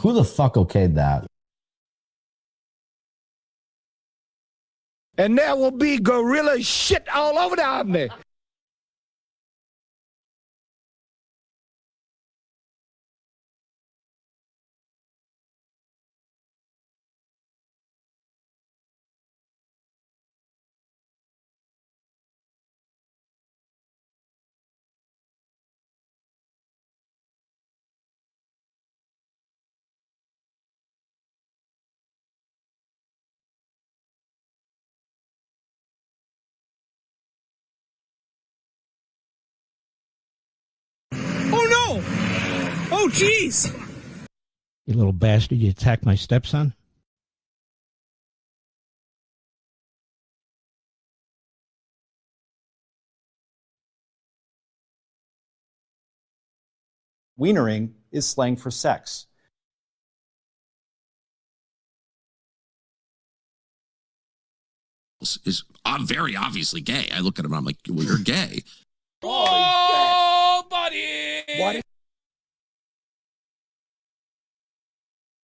Who the fuck okayed that? And there will be gorilla shit all over the army. Oh, jeez! You little bastard, you attacked my stepson? Wienering is slang for sex. Is very obviously gay. I look at him and I'm like, well, you're gay. Oh, buddy! What?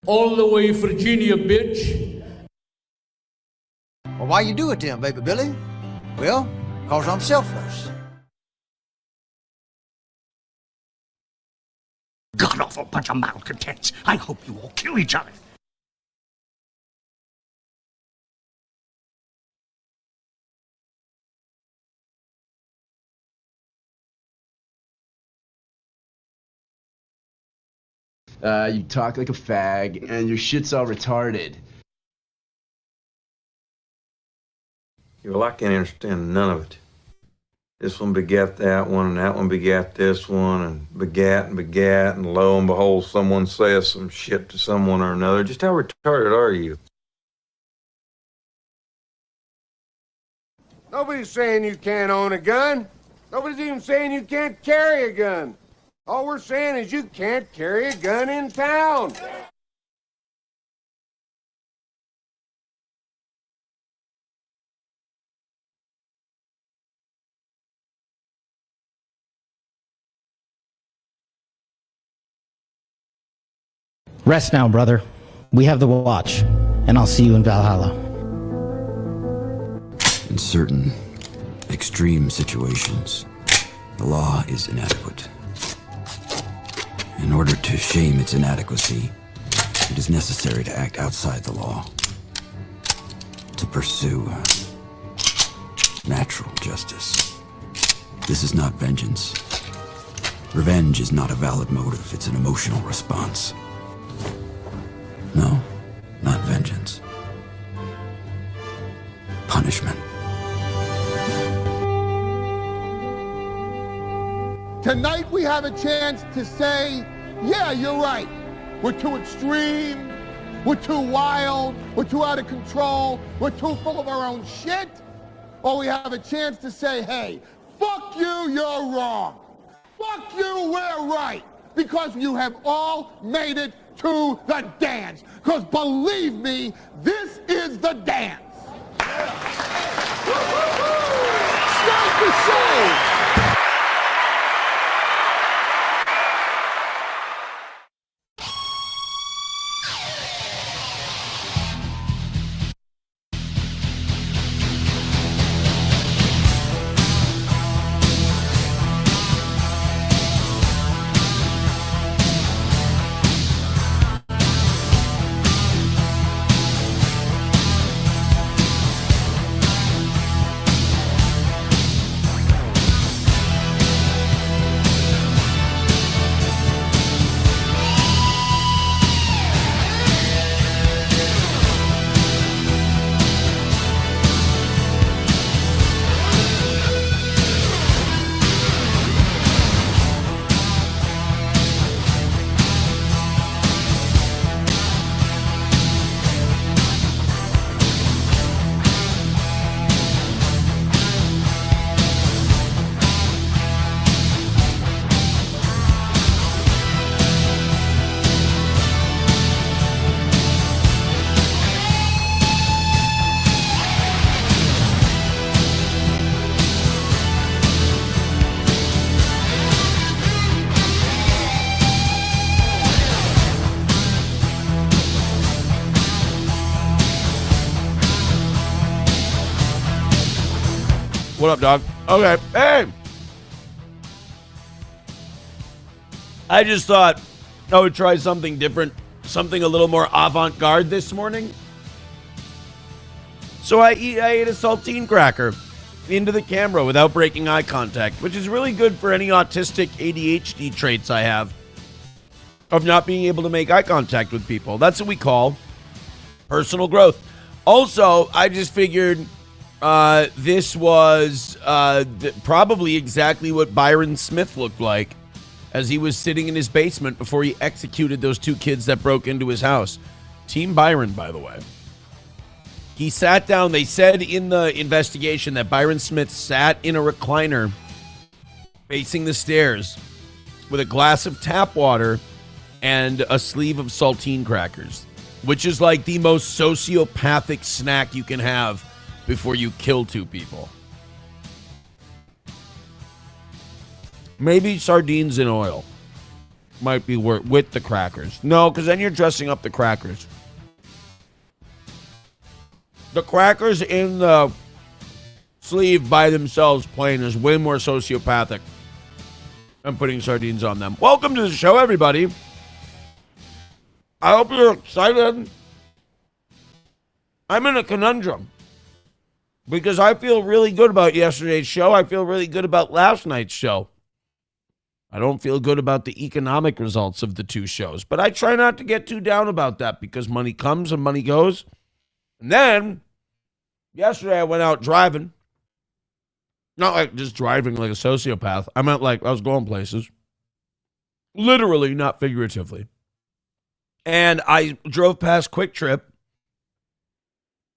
All the way Virginia, bitch. Well, why you do it then, baby Billy? Well, 'cause I'm selfless. God-awful bunch of malcontents. I hope you all kill each other. You talk like a fag, and your shit's all retarded. Well, I can't understand none of it. This one begat that one, and that one begat this one, and begat, and lo and behold, someone says some shit to someone or another. Just how retarded are you? Nobody's saying you can't own a gun. Nobody's even saying you can't carry a gun. All we're saying is you can't carry a gun in town. Rest now, brother. We have the watch, and I'll see you in Valhalla. In certain extreme situations, the law is inadequate. In order to shame its inadequacy, it is necessary to act outside the law, to pursue natural justice. This is not vengeance. Revenge is not a valid motive, it's an emotional response. No, not vengeance. Punishment. Tonight we have a chance to say, yeah, you're right. We're too extreme. We're too wild. We're too out of control. We're too full of our own shit. Or we have a chance to say, hey, fuck you, you're wrong. Fuck you, we're right. Because you have all made it to the dance. Because believe me, this is the dance. Start the show. What up, dog? Okay. Hey. I just thought I would try something different, something a little more avant-garde this morning. So I ate a saltine cracker into the camera without breaking eye contact, which is really good for any autistic ADHD traits I have of not being able to make eye contact with people. That's what we call personal growth. Also, I just figured this was probably exactly what Byron Smith looked like as he was sitting in his basement before he executed those two kids that broke into his house. Team Byron, by the way. He sat down. They said in the investigation that Byron Smith sat in a recliner facing the stairs with a glass of tap water and a sleeve of saltine crackers, which is like the most sociopathic snack you can have before you kill two people. Maybe sardines in oil might be with the crackers. No, because then you're dressing up the crackers. The crackers in the sleeve by themselves plain is way more sociopathic than putting sardines on them. Welcome to the show, everybody. I hope you're excited. I'm in a conundrum because I feel really good about yesterday's show. I feel really good about last night's show. I don't feel good about the economic results of the two shows, but I try not to get too down about that because money comes and money goes. And then, yesterday I went out driving. Not like just driving like a sociopath. I meant like I was going places. Literally, not figuratively. And I drove past Quick Trip.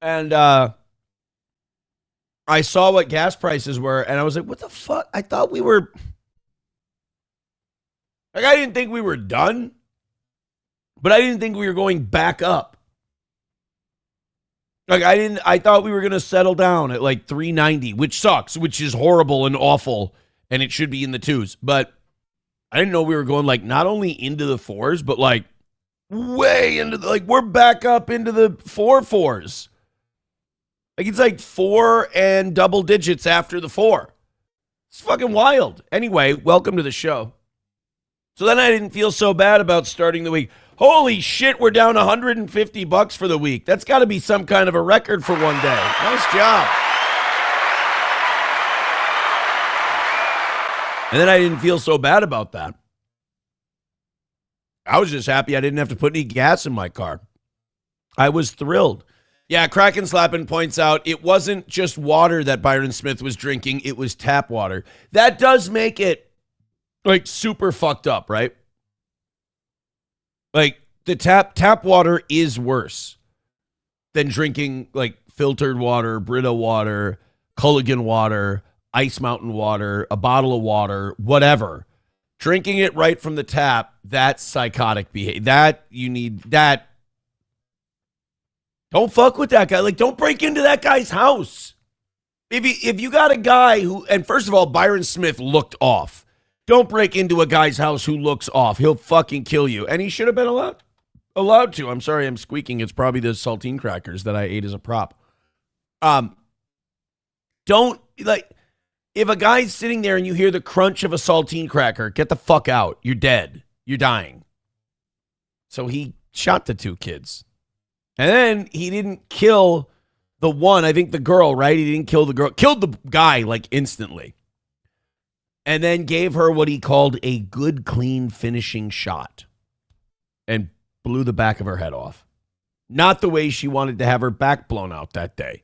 And I saw what gas prices were. And I was like, what the fuck? I thought we were... Like, I didn't think we were done. But I didn't think we were going back up. Like, I thought we were going to settle down at like $3.90, which sucks, which is horrible and awful, and it should be in the twos. But I didn't know we were going like not only into the fours, but like way into the, like we're back up into the fours. Like it's like 4 and double digits after the 4. It's fucking wild. Anyway, welcome to the show. So then I didn't feel so bad about starting the week. Holy shit, we're down $150 for the week. That's got to be some kind of a record for one day. Nice job. And then I didn't feel so bad about that. I was just happy I didn't have to put any gas in my car. I was thrilled. Yeah, Kraken Slappin points out it wasn't just water that Byron Smith was drinking. It was tap water. That does make it like super fucked up, right? Like, the tap water is worse than drinking, like, filtered water, Brita water, Culligan water, Ice Mountain water, a bottle of water, whatever. Drinking it right from the tap, that's psychotic behavior. That. Don't fuck with that guy. Like, don't break into that guy's house. If you got a guy who, and first of all, Byron Smith looked off. Don't break into a guy's house who looks off. He'll fucking kill you. And he should have been allowed to. I'm sorry I'm squeaking. It's probably the saltine crackers that I ate as a prop. Don't, like, if a guy's sitting there and you hear the crunch of a saltine cracker, get the fuck out. You're dead. You're dying. So he shot the two kids. And then he didn't kill the one, I think the girl, right? He didn't kill the girl. Killed the guy, like, instantly. And then gave her what he called a good, clean finishing shot. And blew the back of her head off. Not the way she wanted to have her back blown out that day.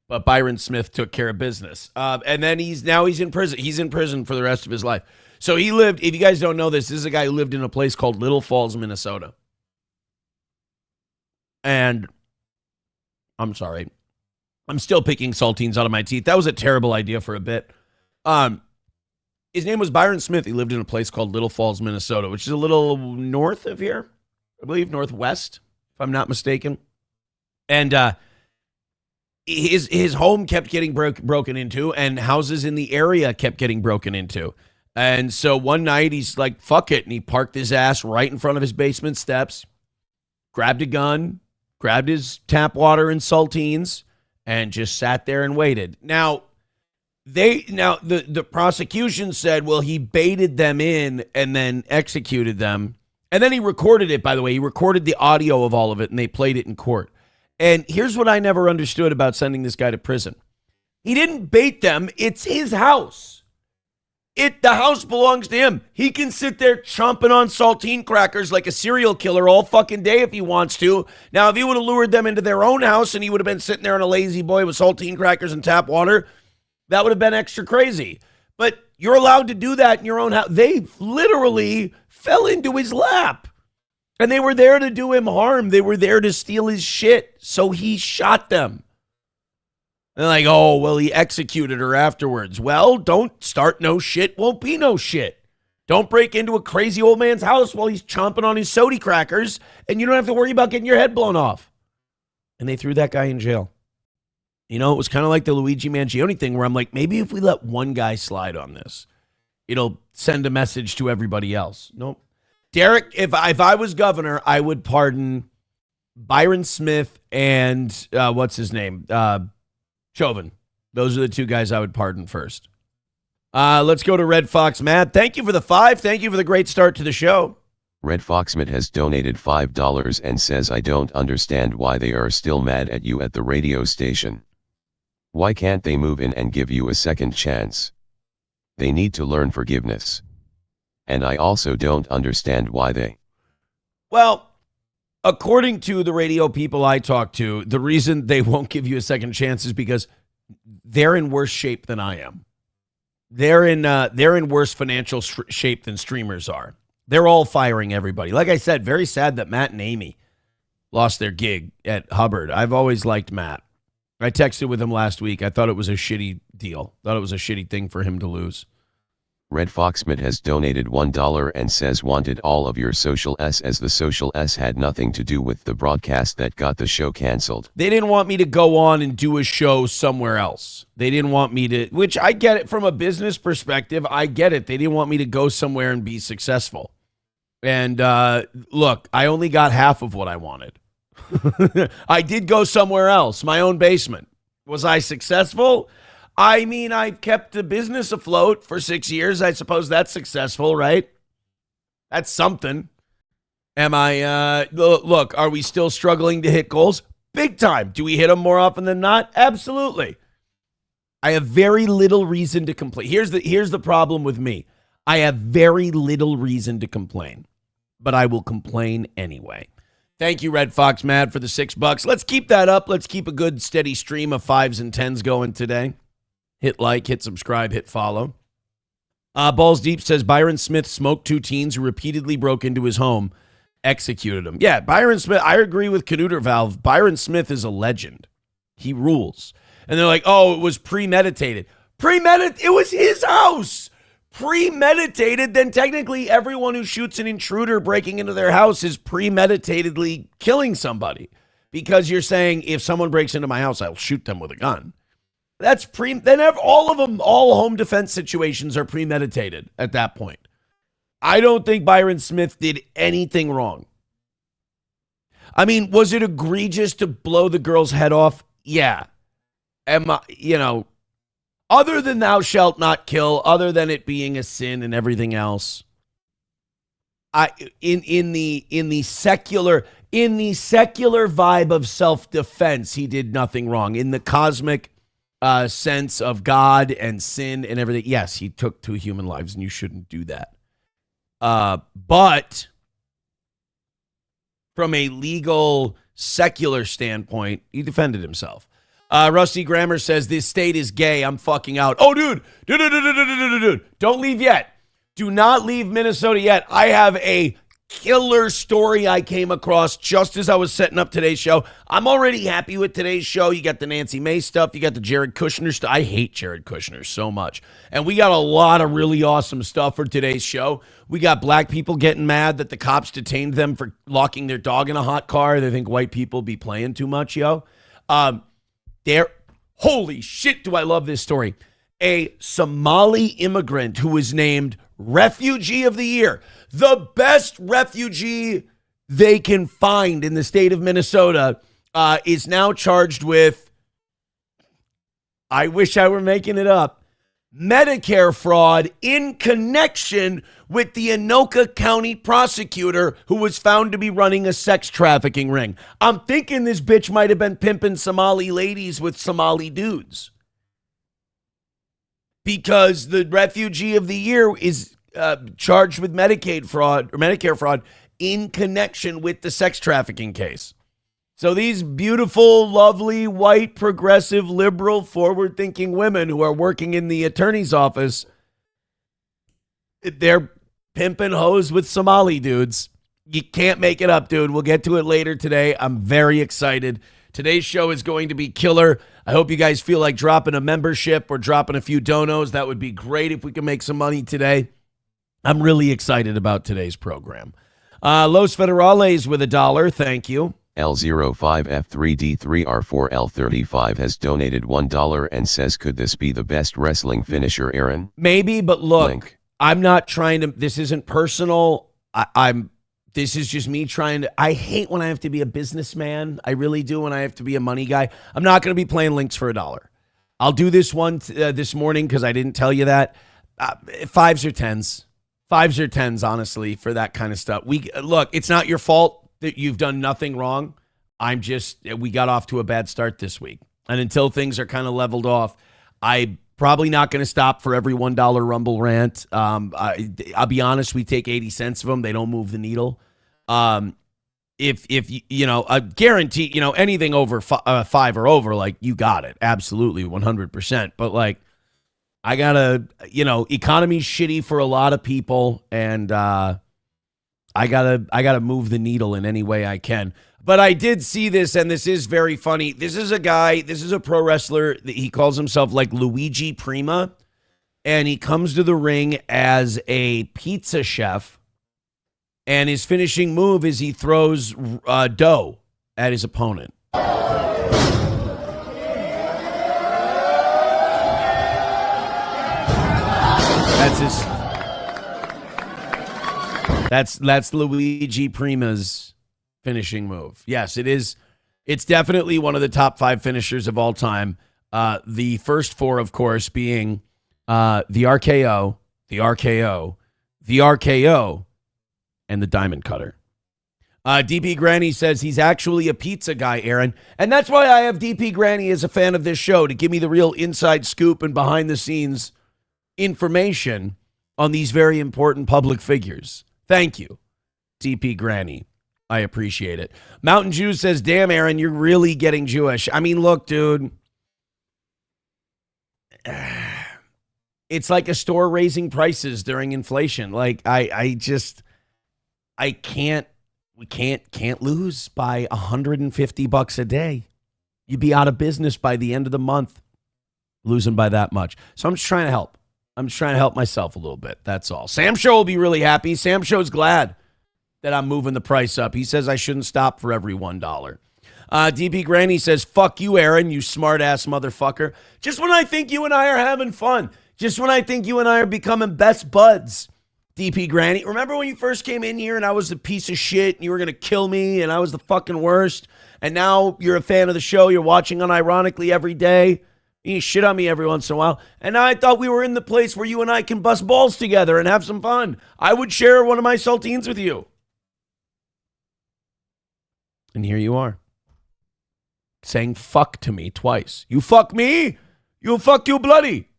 But Byron Smith took care of business. And then he's in prison. He's in prison for the rest of his life. So he lived, if you guys don't know this is a guy who lived in a place called Little Falls, Minnesota. And I'm sorry. I'm still picking saltines out of my teeth. That was a terrible idea for a bit. His name was Byron Smith. He lived in a place called Little Falls, Minnesota, which is a little north of here. I believe northwest, if I'm not mistaken. And his home kept getting broken into, and houses in the area kept getting broken into. And so one night he's like, fuck it. And he parked his ass right in front of his basement steps, grabbed a gun, grabbed his tap water and saltines, and just sat there and waited. Now, The prosecution said, well, he baited them in and then executed them. And then he recorded it, by the way. He recorded the audio of all of it, and they played it in court. And here's what I never understood about sending this guy to prison. He didn't bait them. It's his house. The house belongs to him. He can sit there chomping on saltine crackers like a serial killer all fucking day if he wants to. Now, if he would have lured them into their own house and he would have been sitting there on a lazy boy with saltine crackers and tap water, that would have been extra crazy. But you're allowed to do that in your own house. They literally fell into his lap. And they were there to do him harm. They were there to steal his shit. So he shot them. And they're like, oh, well, he executed her afterwards. Well, don't start no shit, won't be no shit. Don't break into a crazy old man's house while he's chomping on his sody crackers, and you don't have to worry about getting your head blown off. And they threw that guy in jail. You know, it was kind of like the Luigi Mangione thing where I'm like, maybe if we let one guy slide on this, it'll send a message to everybody else. Nope. Derek, if I was governor, I would pardon Byron Smith and what's his name? Chauvin. Those are the two guys I would pardon first. Let's go to Red Fox Matt. Thank you for the 5. Thank you for the great start to the show. Red Fox Matt has donated $5 and says, I don't understand why they are still mad at you at the radio station. Why can't they move in and give you a second chance? They need to learn forgiveness. And I also don't understand why they... Well, according to the radio people I talk to, the reason they won't give you a second chance is because they're in worse shape than I am. They're in worse financial shape than streamers are. They're all firing everybody. Like I said, very sad that Matt and Amy lost their gig at Hubbard. I've always liked Matt. I texted with him last week. I thought it was a shitty deal. Thought it was a shitty thing for him to lose. Red Foxmit has donated $1 and says, wanted all of your social S, as the social S had nothing to do with the broadcast that got the show canceled. They didn't want me to go on and do a show somewhere else. They didn't want me to, which I get it from a business perspective. I get it. They didn't want me to go somewhere and be successful. And look, I only got half of what I wanted. I did go somewhere else, my own basement. Was I successful? I mean, I've kept the business afloat for 6 years. I suppose that's successful, right? That's something. Am I, look, are we still struggling to hit goals? Big time. Do we hit them more often than not? Absolutely. I have very little reason to complain. Here's the problem with me. I have very little reason to complain, but I will complain anyway. Thank you, Red Fox Mad, for the $6. Let's keep that up. Let's keep a good steady stream of 5s and 10s going today. Hit like, hit subscribe, hit follow. Balls Deep says Byron Smith smoked 2 teens who repeatedly broke into his home, executed him. Yeah, Byron Smith, I agree with Canuter Valve. Byron Smith is a legend. He rules. And they're like, oh, it was premeditated. It was his house. Premeditated, then technically everyone who shoots an intruder breaking into their house is premeditatedly killing somebody. Because you're saying, if someone breaks into my house, I'll shoot them with a gun. That's all of them, all home defense situations are premeditated at that point. I don't think Byron Smith did anything wrong. I mean, was it egregious to blow the girl's head off? Yeah. Other than thou shalt not kill, other than it being a sin and everything else, in the secular vibe of self-defense, he did nothing wrong. In the cosmic sense of God and sin and everything, yes, he took 2 human lives, and you shouldn't do that. But from a legal, secular standpoint, he defended himself. Rusty Grammer says, this state is gay. I'm fucking out. Oh, dude. Don't leave yet. Do not leave Minnesota yet. I have a killer story I came across just as I was setting up today's show. I'm already happy with today's show. You got the Nancy Mace stuff. You got the Jared Kushner stuff. I hate Jared Kushner so much. And we got a lot of really awesome stuff for today's show. We got black people getting mad that the cops detained them for locking their dog in a hot car. They think white people be playing too much, yo. Holy shit, do I love this story. A Somali immigrant who was named Refugee of the Year, the best refugee they can find in the state of Minnesota, is now charged with, I wish I were making it up, Medicare fraud in connection with the Anoka County prosecutor who was found to be running a sex trafficking ring. I'm thinking this bitch might have been pimping Somali ladies with Somali dudes. Because the refugee of the year is charged with Medicaid fraud or Medicare fraud in connection with the sex trafficking case. So these beautiful, lovely, white, progressive, liberal, forward-thinking women who are working in the attorney's office, they're pimping hoes with Somali dudes. You can't make it up, dude. We'll get to it later today. I'm very excited. Today's show is going to be killer. I hope you guys feel like dropping a membership or dropping a few donos. That would be great if we can make some money today. I'm really excited about today's program. Los Federales with $1. Thank you. L05F3D3R4L35 has donated $1 and says, could this be the best wrestling finisher, Aaron? Maybe, but look, Link. I'm not trying to, this isn't personal. This is just me trying to, I hate when I have to be a businessman. I really do when I have to be a money guy. I'm not going to be playing links for $1. I'll do this one this morning because I didn't tell you that. 5s or 10s. 5s or 10s, honestly, for that kind of stuff. Look, it's not your fault that you've done nothing wrong. We got off to a bad start this week. And until things are kind of leveled off, I'm probably not going to stop for every $1 Rumble rant. I'll be honest, we take 80 cents of them. They don't move the needle. If you know, I guarantee, you know, anything over 5 or over, like, you got it. Absolutely, 100%. But, like, I gotta, you know, economy's shitty for a lot of people, and I gotta move the needle in any way I can. But I did see this, and this is very funny. This is a pro wrestler. He calls himself like Luigi Prima, and he comes to the ring as a pizza chef, and his finishing move is he throws dough at his opponent. That's Luigi Prima's finishing move. Yes, it is. It's definitely one of the top 5 finishers of all time. The first 4, of course, being the RKO, the RKO, the RKO, and the Diamond Cutter. DP Granny says he's actually a pizza guy, Aaron. And that's why I have DP Granny as a fan of this show, to give me the real inside scoop and behind the scenes information on these very important public figures. Thank you, DP Granny. I appreciate it. Mountain Jew says, damn, Aaron, you're really getting Jewish. I mean, look, dude. It's like a store raising prices during inflation. Like, we can't lose by $150 a day. You'd be out of business by the end of the month, losing by that much. So I'm just trying to help. I'm just trying to help myself a little bit. That's all. Sam Show will be really happy. Sam Show's glad that I'm moving the price up. He says I shouldn't stop for every $1. DP Granny says, fuck you, Aaron, you smart-ass motherfucker. Just when I think you and I are having fun. Just when I think you and I are becoming best buds. DP Granny, remember when you first came in here and I was the piece of shit and you were going to kill me and I was the fucking worst? And now you're a fan of the show. You're watching unironically every day. You shit on me every once in a while. And now I thought we were in the place where you and I can bust balls together and have some fun. I would share one of my saltines with you. And here you are. Saying fuck to me twice. You fuck me? You fuck you bloody.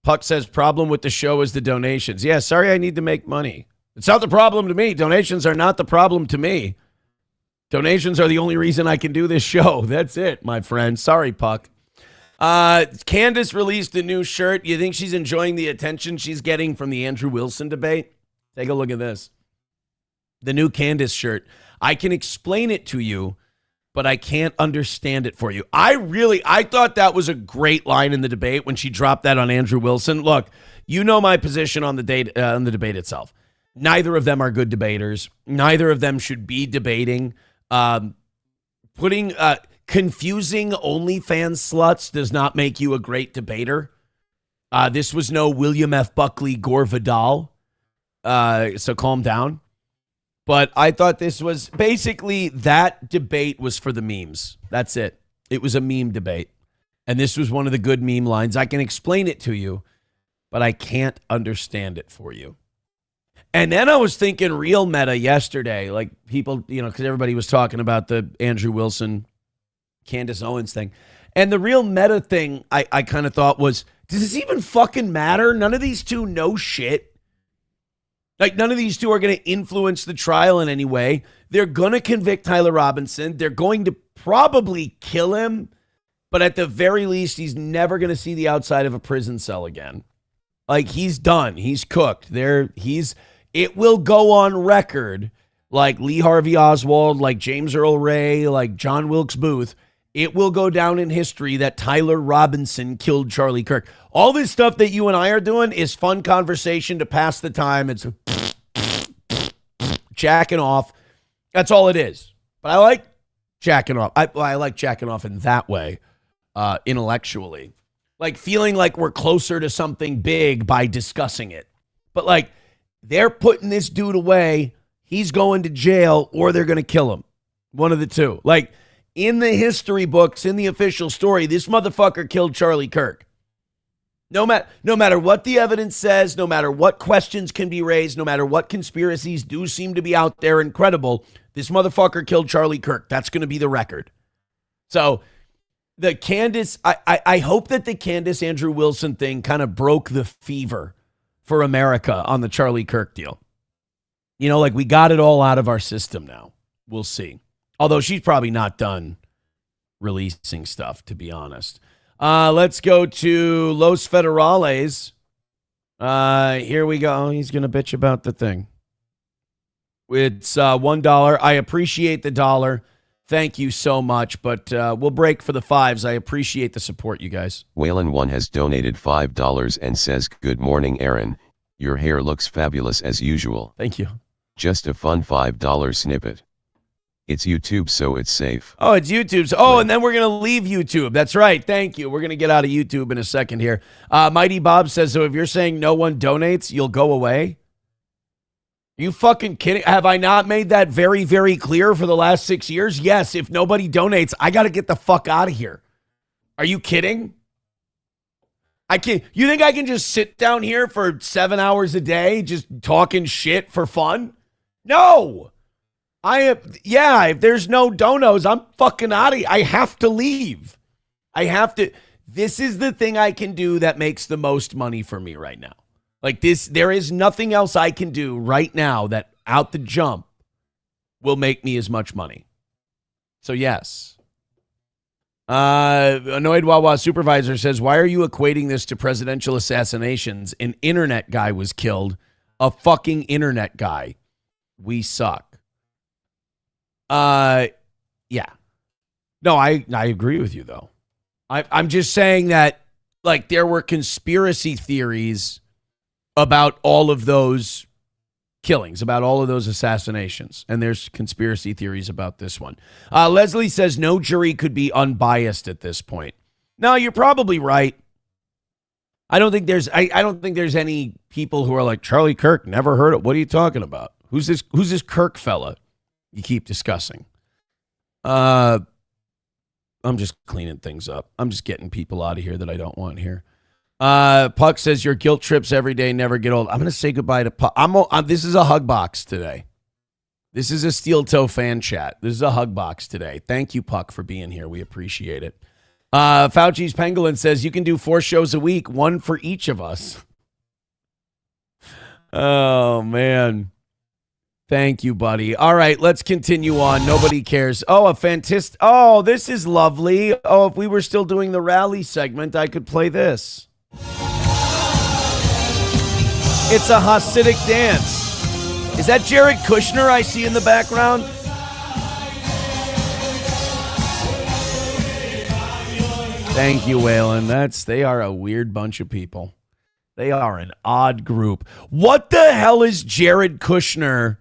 Puck says problem with the show is the donations. Yeah, sorry I need to make money. It's not the problem to me. Donations are not the problem to me. Donations are the only reason I can do this show. That's it, my friend. Sorry, Puck. Candace released a new shirt. You think she's enjoying the attention she's getting from the Andrew Wilson debate? Take a look at this. The new Candace shirt. I can explain it to you, but I can't understand it for you. I thought that was a great line in the debate when she dropped that on Andrew Wilson. Look, you know my position on the debate itself. Neither of them are good debaters. Neither of them should be debating. Confusing OnlyFans sluts does not make you a great debater. This was no William F. Buckley Gore Vidal. So calm down. But I thought this was basically, that debate was for the memes. That's it. It was a meme debate. And this was one of the good meme lines. I can explain it to you, but I can't understand it for you. And then I was thinking real meta yesterday, like people, because everybody was talking about the Andrew Wilson, Candace Owens thing. And the real meta thing I kind of thought was, does this even fucking matter? None of these two know shit. Like, none of these two are going to influence the trial in any way. They're going to convict Tyler Robinson. They're going to probably kill him. But at the very least, he's never going to see the outside of a prison cell again. Like, he's done. He's cooked. It will go on record, like Lee Harvey Oswald, like James Earl Ray, like John Wilkes Booth. It will go down in history that Tyler Robinson killed Charlie Kirk. All this stuff that you and I are doing is fun conversation to pass the time. It's jacking off. That's all it is. But I like jacking off. I like jacking off in that way, intellectually. Like feeling like we're closer to something big by discussing it. But like, they're putting this dude away. He's going to jail or they're going to kill him. One of the two. Like, in the history books, in the official story, this motherfucker killed Charlie Kirk. No matter what the evidence says, no matter what questions can be raised, no matter what conspiracies do seem to be out there and credible, this motherfucker killed Charlie Kirk. That's going to be the record. So the Candace, I hope that the Candace Andrew Wilson thing kind of broke the fever for America on the Charlie Kirk deal. Like we got it all out of our system now. We'll see. Although she's probably not done releasing stuff, to be honest. Let's go to Los Federales. Here we go. He's going to bitch about the thing. It's $1. I appreciate the dollar. Thank you so much, but we'll break for the fives. I appreciate the support, you guys. Waylon1 has donated $5 and says, "Good morning, Aaron. Your hair looks fabulous as usual." Thank you. Just a fun $5 snippet. It's YouTube, so it's safe. Oh, it's YouTube. Oh, and then we're going to leave YouTube. That's right. Thank you. We're going to get out of YouTube in a second here. Mighty Bob says, so if you're saying no one donates, you'll go away? Are you fucking kidding? Have I not made that very, very clear for the last 6 years? Yes, if nobody donates, I got to get the fuck out of here. Are you kidding? I can't. You think I can just sit down here for 7 hours a day just talking shit for fun? No. If there's no donos, I'm fucking out of here. I have to leave. This is the thing I can do that makes the most money for me right now. Like this, there is nothing else I can do right now that out the jump will make me as much money. So yes. Annoyed Wawa Supervisor says, why are you equating this to presidential assassinations? An internet guy was killed. A fucking internet guy. We suck. Yeah. No, I agree with you though. I'm just saying that like there were conspiracy theories about all of those killings, about all of those assassinations. And there's conspiracy theories about this one. Leslie says no jury could be unbiased at this point. No, you're probably right. I don't think there's any people who are like, Charlie Kirk, never heard it. What are you talking about? Who's this Kirk fella you keep discussing? I'm just cleaning things up. I'm just getting people out of here that I don't want here. Puck says your guilt trips every day never get old. I'm going to say goodbye to Puck. This is a hug box today. This is a Steel Toe fan chat. This is a hug box today. Thank you, Puck, for being here. We appreciate it. Fauci's Pangolin says you can do 4 shows a week, 1 for each of us. Oh, man. Thank you, buddy. All right, let's continue on. Nobody cares. Oh, a fantastic. Oh, this is lovely. Oh, if we were still doing the rally segment, I could play this. It's a Hasidic dance. Is that Jared Kushner I see in the background? Thank you, Waylon. They are a weird bunch of people. They are an odd group. What the hell is Jared Kushner?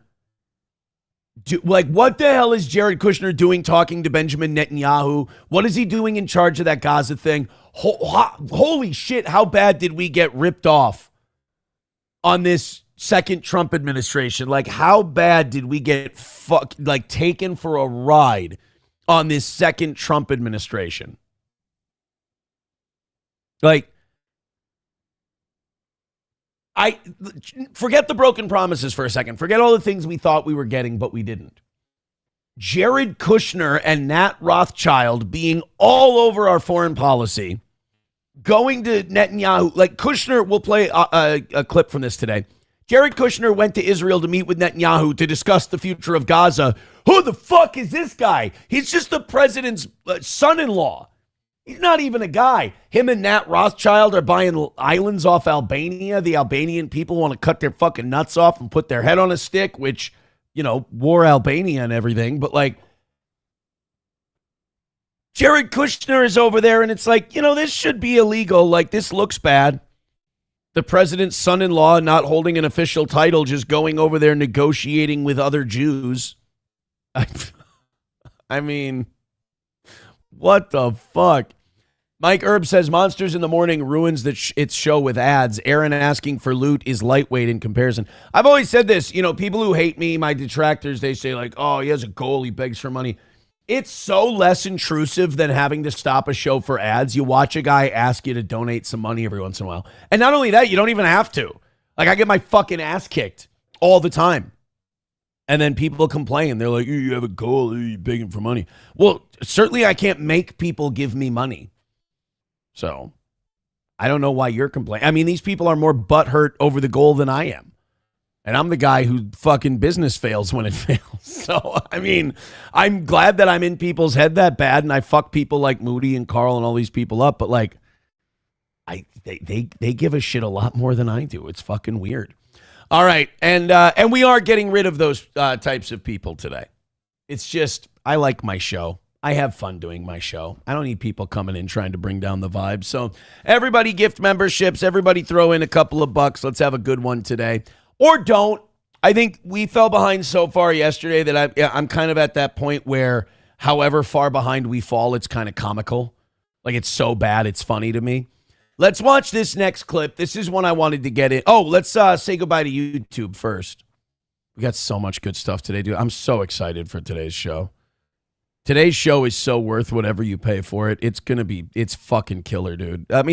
What the hell is Jared Kushner doing talking to Benjamin Netanyahu? What is he doing in charge of that Gaza thing? Holy shit, how bad did we get ripped off on this second Trump administration? Like, how bad did we get taken for a ride on this second Trump administration? Like, I forget the broken promises for a second. Forget all the things we thought we were getting, but we didn't. Jared Kushner and Nat Rothschild being all over our foreign policy, going to Netanyahu. Like Kushner, we'll play a clip from this today. Jared Kushner went to Israel to meet with Netanyahu to discuss the future of Gaza. Who the fuck is this guy? He's just the president's son-in-law. He's not even a guy. Him and Nat Rothschild are buying islands off Albania. The Albanian people want to cut their fucking nuts off and put their head on a stick, which, you know, war Albania and everything. But like, Jared Kushner is over there and it's like, you know, this should be illegal. Like, this looks bad. The president's son-in-law not holding an official title, just going over there negotiating with other Jews. I mean, what the fuck? Mike Erb says Monsters in the Morning ruins its show with ads. Aaron asking for loot is lightweight in comparison. I've always said this, you know, people who hate me, my detractors, they say like, oh, he has a goal, he begs for money. It's so less intrusive than having to stop a show for ads. You watch a guy ask you to donate some money every once in a while. And not only that, you don't even have to. Like, I get my fucking ass kicked all the time. And then people complain. They're like, you have a goal, you're begging for money. Well, certainly I can't make people give me money. So I don't know why you're complaining. I mean, these people are more butthurt over the goal than I am. And I'm the guy who fucking business fails when it fails. So, I mean, I'm glad that I'm in people's head that bad and I fuck people like Moody and Carl and all these people up. But like, they give a shit a lot more than I do. It's fucking weird. All right. And we are getting rid of those types of people today. It's just, I like my show. I have fun doing my show. I don't need people coming in trying to bring down the vibe. So everybody gift memberships. Everybody throw in a couple of bucks. Let's have a good one today. Or don't. I think we fell behind so far yesterday that I'm kind of at that point where however far behind we fall, it's kind of comical. Like, it's so bad, it's funny to me. Let's watch this next clip. This is one I wanted to get in. Oh, let's say goodbye to YouTube first. We got so much good stuff today, dude. I'm so excited for today's show. Today's show is so worth whatever you pay for it. It's fucking killer, dude. I mean,